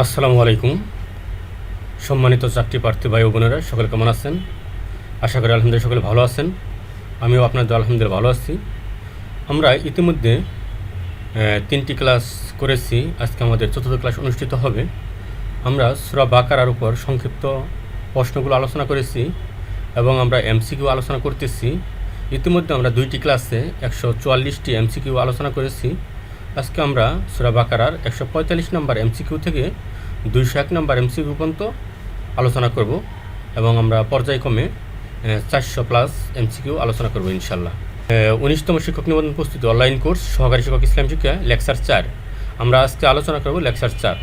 আসসালামু আলাইকুম। সম্মানিত চাকরি প্রার্থী ভাই ও বোনেরা, সকলে কেমন আছেন? আশা করি আলহামদুলিল্লাহ সকলে ভালো আছেন। আমিও আপনাদের আলহামদুলিল্লাহ ভালো আছি। আমরা ইতিমধ্যে 3টি ক্লাস করেছি। আজকে আমাদের 4র্থ ক্লাস অনুষ্ঠিত হবে। আমরা সূরা বাকারার উপর সংক্ষিপ্ত প্রশ্নগুলো আলোচনা করেছি এবং আমরা এমসিকিউ আলোচনা করতেছি। ইতিমধ্যে আমরা 2টি ক্লাসে 144টি এমসিকিউ আলোচনা করেছি। আজকে আমরা সূরা বাকারার 145 নম্বর এমসিকিউ থেকে 201 নম্বর এমসিকিউ পর্যন্ত আলোচনা করব এবং আমরা পর্যায়ক্রমে 400+ এমসিকিউ আলোচনা করব ইনশাল্লাহ। 19তম শিক্ষক নিবন্ধন প্রস্তুতি অনলাইন কোর্স সহকারী শিক্ষক ইসলাম শিক্ষা লেকচার 4 আমরা আজকে আলোচনা করব লেকচার 4।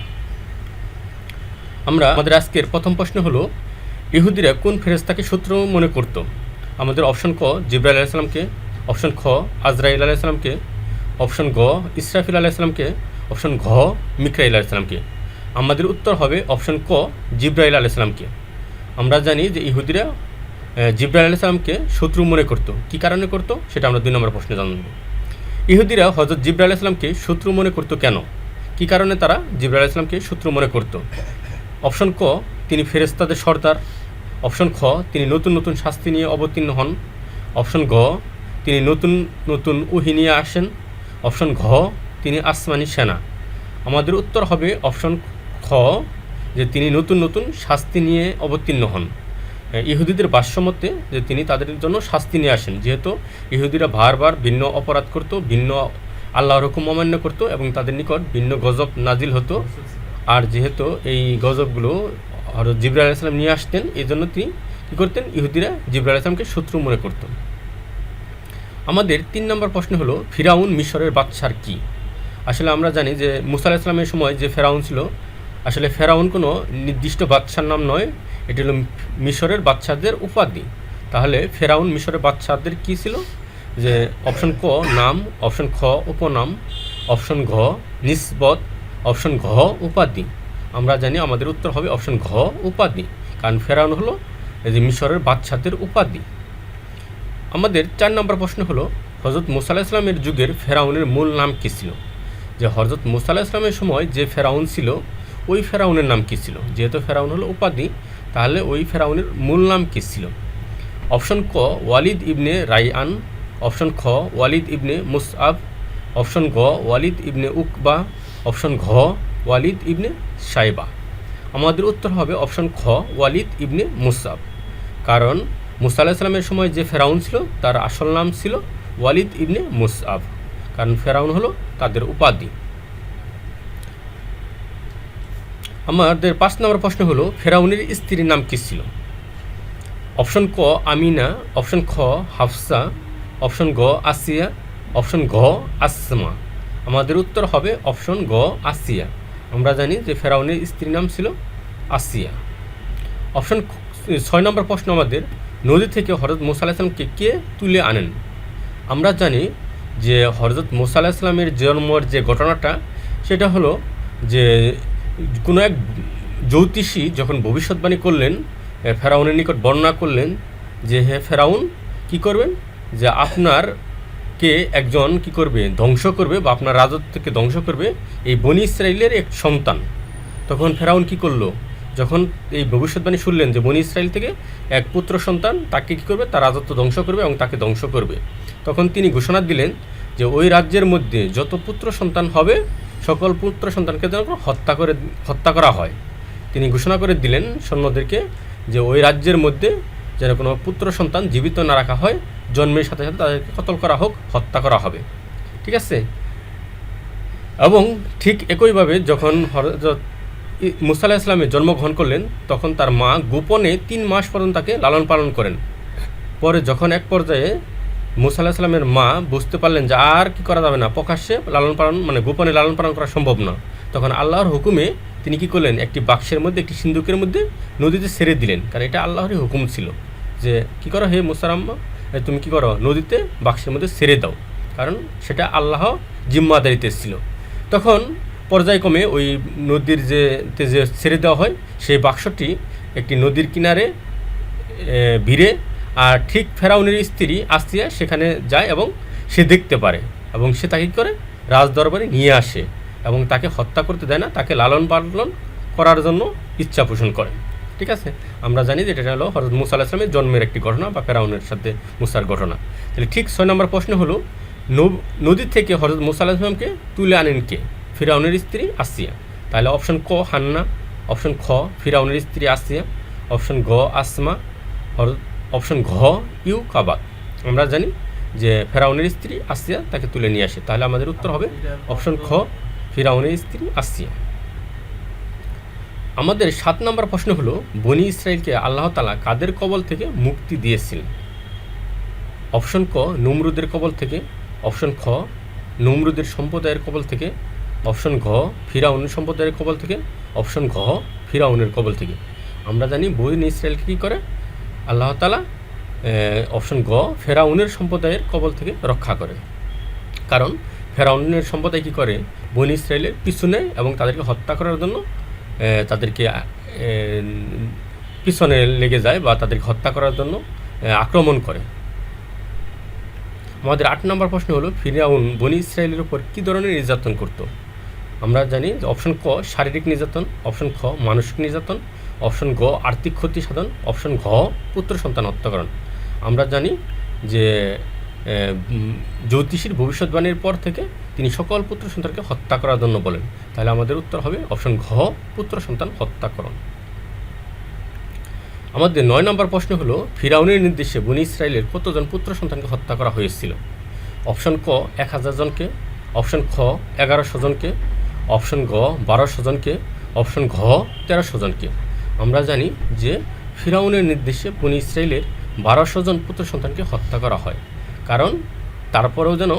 আমাদের আজকের প্রথম প্রশ্ন হলো, ইহুদিরা কোন ফেরেশতাকে শত্রু মনে করত? আমাদের অপশন ক জিবরাইল আলাইহিস সালামকে, অপশন খ আজরাইল আলাইহিস সালামকে, অপশন গ ইসরাফিল আলাইহিস সালামকে, অপশন ঘ মিকাইল আলাইহিস সালামকে। আমাদের উত্তর হবে অপশন ক জিবরাইল আলাইহিস সালামকে। আমরা জানি যে ইহুদিরা জিবরাইল আলাইহিস সালামকে শত্রু মনে করত। কী কারণে করত সেটা আমরা 2 নম্বর প্রশ্নে জানব। ইহুদিরা হযরত জিবরাইল আলাইহিস সালামকে শত্রু মনে করত কেন? কী কারণে তারা জিবরাইল আলাইহিস সালামকে শত্রু মনে করত? অপশন ক তিনি ফেরেশতাদের সর্দার, অপশন খ তিনি নতুন নতুন শাস্তি নিয়ে অবতীর্ণ হন, অপশন ঘ তিনি নতুন নতুন ওহী নিয়ে আসেন, অপশন ঘ তিনি আসমানি সেনা। আমাদের উত্তর হবে অপশন খ যে তিনি নতুন নতুন শাস্তি নিয়ে অবতীর্ণ হন। ইহুদিদের ভাষ্যমতে যে তিনি তাদের জন্য শাস্তি নিয়ে আসেন, যেহেতু ইহুদিরা বারবার ভিন্ন অপরাধ করত, ভিন্ন আল্লাহর হুকুম অমান্য করত এবং তাদের নিকট ভিন্ন গজব নাজিল হতো। আর যেহেতু এই গজবগুলো হযরত জিবরাইল আলাইহিস সালাম নিয়ে আসতেন, এই জন্য তিনি কী করতেন, ইহুদিরা জিবরাইল আলাইহিস সালামকে শত্রু মনে করত। আমাদের 3 নম্বর প্রশ্ন হলো, ফিরাউন মিশরের বাদশার কি? আসলে আমরা জানি যে মুসা আলাইহিস সালামের সময় যে ফেরাউন ছিল, আসলে ফেরাউন কোনো নির্দিষ্ট বাদশার নাম নয়, এটি হলো মিশরের বাদশাদের উপাধি। তাহলে ফেরাউন মিশরের বাদশাদের কি ছিল? যে অপশন ক নাম, অপশন খ উপনাম, অপশন ঘ নিসবত, অপশন ঘ উপাধি। আমরা জানি আমাদের উত্তর হবে অপশন ঘ উপাধি, কারণ ফেরাউন হলো এই যে মিশরের বাদশাদের উপাধি। আমাদের 4 নম্বর প্রশ্ন হলো, হযরত মুসা আলাইহিস সালামের যুগের ফেরাউনের মূল নাম কী ছিল? যে হযরত মুসা আলাইহিস সালামের সময় যে ফেরাউন ছিল, ওই ফেরাউনের নাম কী ছিল? যেহেতু ফেরাউন হলো উপাধি, তাহলে ওই ফেরাউনের মূল নাম কী ছিল? অপশন ক ওয়ালিদ ইবনে রাইআন, অপশন খ ওয়ালিদ ইবনে মুসআব, অপশন গ ওয়ালিদ ইবনে উকবা, অপশন ঘ ওয়ালিদ ইবনে সাইবা। আমাদের উত্তর হবে অপশন খ ওয়ালিদ ইবনে মুসআব, কারণ মুসা আলাইহিস সালামের সময় যে ফেরাউন ছিল তার আসল নাম ছিল ওয়ালিদ ইবনে মুসআব, কারণ ফেরাউন হলো তাদের উপাধি। আমাদের 5 নম্বর প্রশ্ন হলো, ফেরাউনের স্ত্রীর নাম কী ছিল? অপশন ক আমিনা, অপশন খ হাফসা, অপশন গ আসিয়া, অপশন ঘ আসমা। আমাদের উত্তর হবে অপশন গ আসিয়া। আমরা জানি যে ফেরাউনের স্ত্রীর নাম ছিল আসিয়া। অপশন 6 নম্বর প্রশ্ন আমাদের, নদী থেকে হযরত মুসা আলাইহিস সালামকে কে তুলে আনেন? আমরা জানি যে হযরত মুসা আলাইহিস সালামের জন্মের যে ঘটনাটা, সেটা হলো যে কোনো এক জ্যোতিষী যখন ভবিষ্যৎবাণী করলেন, ফেরাউনের নিকট বর্ণনা করলেন যে হে ফেরাউন, কী করবেন, যে আপনার কে একজন কি করবে, ধ্বংস করবে বা আপনার রাজত্বকে ধ্বংস করবে এই বনি ইসরাইলের এক সন্তান। তখন ফেরাউন কি করলো, যখন এই ভবিষ্যৎবাণী শুনলেন যে বনি ইসরাইল থেকে এক পুত্র সন্তান তাকে কী করবে, তার রাজত্ব ধ্বংস করবে এবং তাকে ধ্বংস করবে, তখন তিনি ঘোষণা দিলেন যে ওই রাজ্যের মধ্যে যত পুত্র সন্তান হবে সকল পুত্র সন্তানকে যেন হত্যা করা হয়। তিনি ঘোষণা করে দিলেন সৈন্যদেরকে যে ওই রাজ্যের মধ্যে যেন কোনো পুত্র সন্তান জীবিত না রাখা হয়, জন্মের সাথে সাথে তাদেরকে কতল করা হোক, হত্যা করা হবে। ঠিক আছে। এবং ঠিক একইভাবে যখন হযরত মুসা আলাইহিস সালামের জন্মগ্রহণ করলেন, তখন তার মা গোপনে 3 মাস পর্যন্ত তাকে লালন পালন করেন। পরে যখন এক পর্যায়ে মুসা আলাইহিস সালামের মা বুঝতে পারলেন যে আর কি করা যাবে না, প্রকাশ্যে লালন পালন মানে গোপনে লালন পালন করা সম্ভব না, তখন আল্লাহর হুকুমে তিনি কি করলেন, একটি বাক্সের মধ্যে, একটি সিন্দুকের মধ্যে নদীতে ছেড়ে দিলেন, কারণ এটা আল্লাহরই হুকুম ছিল যে কী করো হে মুসার আম্মা, তুমি কী করো, নদীতে বাক্সের মধ্যে ছেড়ে দাও, কারণ সেটা আল্লাহ জিম্মাদারিতে ছিল। তখন পর্যায়ক্রমে ওই নদীর যে ছেড়ে দেওয়া হয়, সেই বাক্সটি একটি নদীর কিনারে ভিড়ে, আর ঠিক ফেরাউনের স্ত্রী আসিয়া সেখানে যায় এবং সে দেখতে পারে এবং সে তাকে কী করে, রাজদরবারে নিয়ে আসে এবং তাকে হত্যা করতে দেয় না, তাকে লালন পালন করার জন্য ইচ্ছা পোষণ করেন। ঠিক আছে, আমরা জানি যে এটা হলো হযরত মুসা আলাইহিস সালামের জন্মের একটি ঘটনা বা ফেরাউনের সাথে মুসার ঘটনা। তাহলে ঠিক 6 নম্বর প্রশ্ন হলো নদী থেকে হযরত মুসা আলাইহিস সালামকে তুলে আনেন কে? ফিরাউনের স্ত্রী আসিয়া। তাহলে অপশন ক হান্না, অপশন খ ফিরাউনের স্ত্রী আসিয়া, অপশন গ আসমা, অপশন ঘ ইউকাবা। আমরা জানি যে ফেরাউনের স্ত্রী আসিয়া তাকে তুলে নিয়ে আসে। তাহলে আমাদের উত্তর হবে অপশন খ ফিরাউনের স্ত্রী আসিয়া। আমাদের 7 নম্বর প্রশ্ন হলো বনি ইসরাইলকে আল্লাহ তাআলা কাদের কবল থেকে মুক্তি দিয়েছিলেন? অপশন ক নমরুদের কবল থেকে, অপশন খ নমরুদের সম্প্রদায়ের কবল থেকে, অপশন ঘ ফিরাউনের সম্প্রদায়ের কবল থেকে, অপশন ঘ ফিরাউনের কবল থেকে। আমরা জানি বনি ইসরায়েলকে কী করে আল্লাহ তাআলা অপশন গ ফেরাউনের সম্প্রদায়ের কবল থেকে রক্ষা করে। কারণ ফেরাউনের সম্প্রদায় কী করে বনি ইসরায়েলের পিছনে এবং তাদেরকে হত্যা করার জন্য তাদেরকে পিছনে লেগে যায় বা তাদেরকে হত্যা করার জন্য আক্রমণ করে। আমাদের 8 নম্বর প্রশ্ন হলো ফিরাউন বনি ইসরায়েলের উপর কী ধরনের নির্যাতন করত? আমরা জানি অপশন ক শারীরিক নির্যাতন, অপশন খ মানসিক নির্যাতন, অপশন গ আর্থিক ক্ষতি সাধন, অপশন ঘ পুত্র সন্তান হত্যাকরণ। আমরা জানি যে জ্যোতিষীর ভবিষ্যৎবাণীর পর থেকে তিনি সকল পুত্র সন্তানকে হত্যা করার জন্য বলেন। তাহলে আমাদের উত্তর হবে অপশন ঘ পুত্র সন্তান হত্যাকরণ। আমাদের 9 নম্বর প্রশ্ন হলো ফিরাউনের নির্দেশে বনি ইসরায়েলের কতজন পুত্র সন্তানকে হত্যা করা হয়েছিল? অপশন ক 1000 জনকে, অপশন খ 1100 জনকে, অপশন গ 1200 জনকে, অপশন ঘ 1300 জনকে। আমরা জানি যে ফিরাউনের নির্দেশে বনি ইসরায়েলের 1200 জন পুত্র সন্তানকে হত্যা করা হয়। কারণ তারপরেও যেন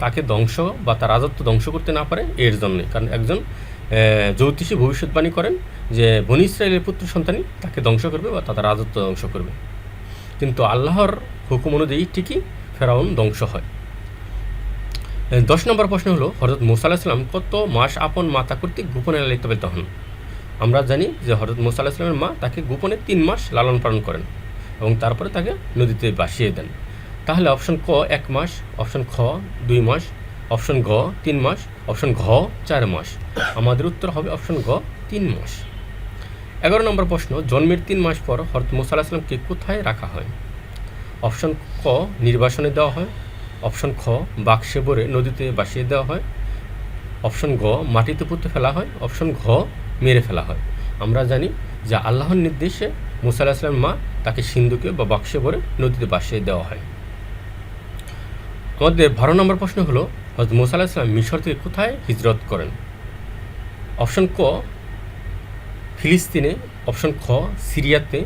তাকে ধ্বংস বা তার রাজত্ব ধ্বংস করতে না পারে এর জন্যে। কারণ একজন জ্যোতিষী ভবিষ্যৎবাণী করেন যে বনি ইসরায়েলের পুত্র সন্তানই তাকে ধ্বংস করবে বা তাদের রাজত্ব ধ্বংস করবে। কিন্তু আল্লাহর হুকুম অনুযায়ী ঠিকই ফেরাউন ধ্বংস হয়। 10 নম্বর প্রশ্ন হলো হযরত মুসা আলাইহিস সালাম কত মাস আপন মাতা কর্তৃক গোপনে লালিত পালিত হন? আমরা জানি যে হযরত মুসা আলাইহিস সালামের মা তাকে গোপনে 3 মাস লালন পালন করেন এবং তারপরে তাকে নদীতে ভাসিয়ে দেন। তাহলে অপশন ক 1 মাস, অপশন খ 2 মাস, অপশন গ 3 মাস, অপশন ঘ 4 মাস। আমাদের উত্তর হবে অপশন গ 3 মাস। 11 নম্বর প্রশ্ন জন্মের 3 মাস পর হযরত মুসা আলাইহিস সালামকে কোথায় রাখা হয়? অপশন ক নির্বাসনে দেওয়া হয়, অপশন খ বাক্সে ভরে নদীতে ভাসিয়ে দেওয়া হয়, অপশন গ মাটিতে পুঁতে ফেলা হয়, অপশন ঘ মেরে ফেলা হয়। আমরা জানি যে আল্লাহর নির্দেশে মুসা আলাইহিস সালামের মা তাকে সিন্ধুকে বা বাক্সে ভরে নদীতে ভাসিয়ে দেওয়া হয়। আমাদের 12 নম্বর প্রশ্ন হলো হযরত মুসা আলাইহিস সালাম মিশর থেকে কোথায় হিজরত করেন? অপশন ক ফিলিস্তিনে, অপশন খ সিরিয়াতে,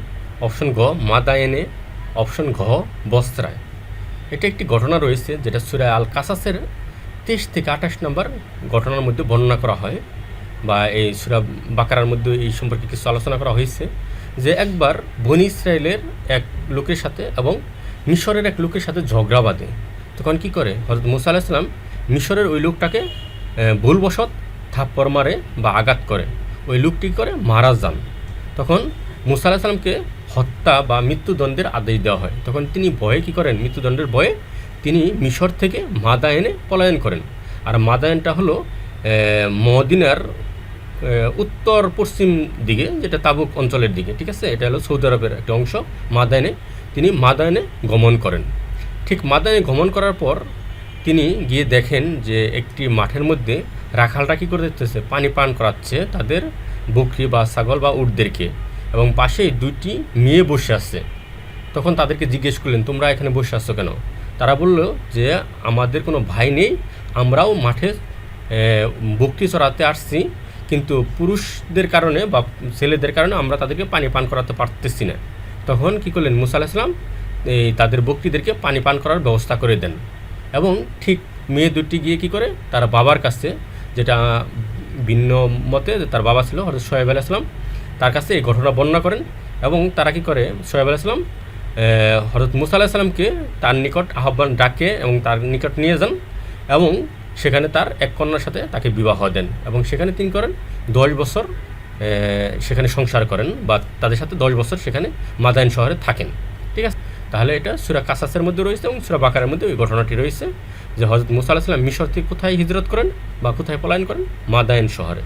অপশন গ মাদায়েনে, অপশন ঘ বস্ত্রায়। এটা একটি ঘটনা রয়েছে যেটা সূরা আল কাসাসের 23 থেকে 28 নম্বর ঘটনার মধ্যে বর্ণনা করা হয় বা এই সূরা বাকারার মধ্যে এই সম্পর্কে কিছু আলোচনা করা হয়েছে যে একবার বনি ইসরায়েলের এক লোকের সাথে এবং মিশরের এক লোকের সাথে ঝগড়া বাঁধে। তখন কি করে হযরত মুসা আলাইহিস সালাম মিশরের ওই লোকটাকে ভুলবশত থাপ্পড় মারে বা আঘাত করে, ওই লোকটি করে মারা যান। তখন মুসা আলাইহিস সালামকে হত্যা বা মৃত্যুদণ্ডের আদেশ দেওয়া হয়। তখন তিনি ভয়ে কী করেন, মৃত্যুদণ্ডের ভয়ে তিনি মিশর থেকে মাদায়েনে পলায়ন করেন। আর মাদায়েনটা হলো মদিনার উত্তর পশ্চিম দিকে, যেটা তাবুক অঞ্চলের দিকে। ঠিক আছে, এটা হলো সৌদি আরবের একটা অংশ মাদায়েনে। তিনি মাদায়েনে গমন করেন। ঠিক মাদায়েনে গমন করার পর তিনি গিয়ে দেখেন যে একটি মাঠের মধ্যে রাখালরা কী করে দেখতেছে, পানি পান করাচ্ছে তাদের বকরি বা ছাগল বা উটদেরকে, এবং পাশেই 2টি মেয়ে বসে আছে। তখন তাদেরকে জিজ্ঞেস করলেন তোমরা এখানে বসে আসছো কেন? তারা বলল যে আমাদের কোনো ভাই নেই, আমরাও মাঠে বকরি চড়াতে আসছি, কিন্তু পুরুষদের কারণে বা ছেলেদের কারণে আমরা তাদেরকে পানি পান করাতে পারতেছি না। তখন কী করলেন মুসা আলাইহিস সালাম তাদের বকরিদেরকে পানি পান করার ব্যবস্থা করে দেন এবং ঠিক মেয়ে 2টি গিয়ে কী করে তার বাবার কাছে, যেটা ভিন্ন মতে তার বাবা ছিল হযরত শুআয়ব আলাইহিস সালাম, তার কাছে এই ঘটনা বর্ণনা করেন এবং তারা কী করে শুআয়ব আলাইহিস সালাম হযরত মুসা আলাইহিস সালামকে তার নিকট আহ্বান ডাকে এবং তার নিকট নিয়ে যান এবং সেখানে তার এক কন্যার সাথে তাকে বিবাহ দেন এবং সেখানে তিনি করেন 10 বছর সেখানে সংসার করেন বা তাদের সাথে 10 বছর সেখানে মাদায়েন শহরে থাকেন। ঠিক আছে, তাহলে এটা সূরা কাসাসের মধ্যে রয়েছে এবং সূরা বাকারার মধ্যে ওই ঘটনাটি রয়েছে যে হযরত মুসা আলাইহিস সালাম মিশর থেকে কোথায় হিজরত করেন বা কোথায় পলায়ন করেন, মাদায়েন শহরে।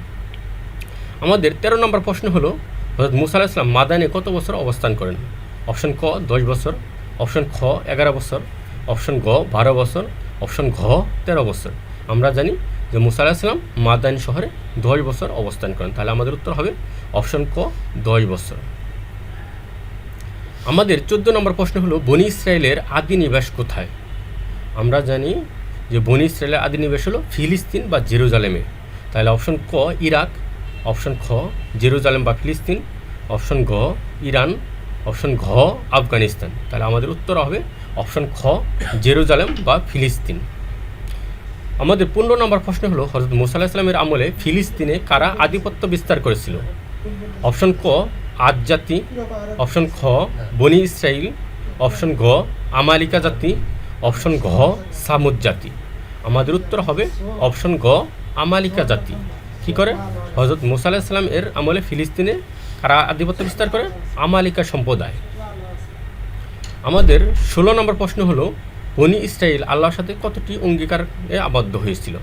আমাদের 13 নম্বর প্রশ্ন হলো হযরত মুসা আলাইহিস সালাম মাদানে কত বছর অবস্থান করেন? অপশন ক 10 বছর, অপশন খ 11 বছর, অপশন গ 12 বছর, অপশন ঘ 13 বছর। আমরা জানি যে মুসা আলাইহিস সালাম মাদান শহরে 10 বছর অবস্থান করেন। তাহলে আমাদের উত্তর হবে অপশন ক 10 বছর। আমাদের 14 নম্বর প্রশ্ন হলো বনি ইসরায়েলের আদি নিবাস কোথায়? আমরা জানি যে বনি ইসরায়েলের আদি নিবাস হলো ফিলিস্তিন বা জেরুজালেমে। তাহলে অপশন ক ইরাক, অপশন খ জেরুজালেম বা ফিলিস্তিন, অপশন গ ইরান, অপশন ঘ আফগানিস্তান। তাহলে আমাদের উত্তর হবে অপশন খ জেরুজালেম বা ফিলিস্তিন। আমাদের 15 নম্বর প্রশ্ন হলো হযরত মুসা আলাইহিস সালামের আমলে ফিলিস্তিনে কারা আধিপত্য বিস্তার করেছিল? অপশন ক আদ জাতি, অপশন খ বনি ইসরাইল, অপশন গ আমালিকা জাতি, অপশন ঘ সামুদ জাতি। আমাদের উত্তর হবে অপশন গ আমালিকা জাতি। কি করে? হযরত মুসা আলাইহিস সালাম এর আমলে ফিলিস্তিনে কারা আধিপত্য বিস্তার করে? আমালিকা সম্প্রদায়। আমাদের 16 নম্বর প্রশ্ন হলো বনি ইসরাইল আল্লাহর সাথে কতটি অঙ্গীকারে আবদ্ধ হয়েছিল?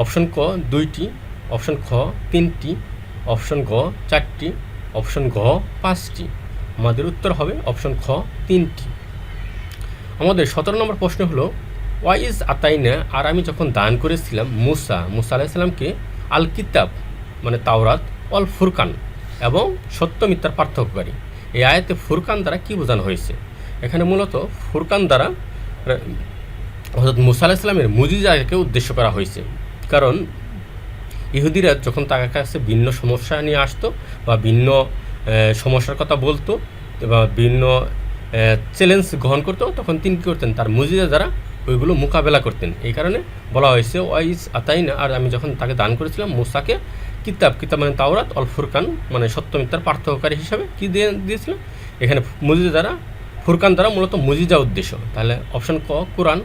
অপশন ক 2টি, অপশন খ 3টি, অপশন গ 4টি, অপশন ঘ 5টি। আমাদের উত্তর হবে অপশন খ 3টি। আমাদের 17 নম্বর প্রশ্ন হলো ওয়াইজ আতাইনা আর আমি যখন দান করেছিলাম মুসা আলাইহিস সালামকে আল কিতাব মানে তাওরাত, অল ফুরকান এবং সত্য মিথ্যার পার্থক্যকারী। এই আয়াতে ফুরকান দ্বারা কি বোঝানো হয়েছে? এখানে মূলত ফুরকান দ্বারা হযরত মুসা আলাইহিস সালামের মুজিজাকে উদ্দেশ্য করা হয়েছে। কারণ ইহুদিরা যখন তার কাছে ভিন্ন সমস্যা নিয়ে আসতো বা ভিন্ন সমস্যার কথা বলতো বা ভিন্ন চ্যালেঞ্জ গ্রহণ করতো, তখন তিনি কী করতেন? তার মুজিজা দ্বারা ওইগুলো মোকাবেলা করতেন। এই কারণে বলা হয়েছে ওয়াইজ আতাইনা আর আমি যখন তাকে দান করেছিলাম মুসাকে কিতাব মানে তাওরাত, অল ফুরকান মানে সত্য মিথ্যার পার্থক্যকারী হিসাবে কি দিয়েছিল? এখানে মুজিজা দ্বারা ফুরকান দ্বারা মূলত মুজিজা উদ্দেশ্য। তাহলে অপশন ক কোরআন।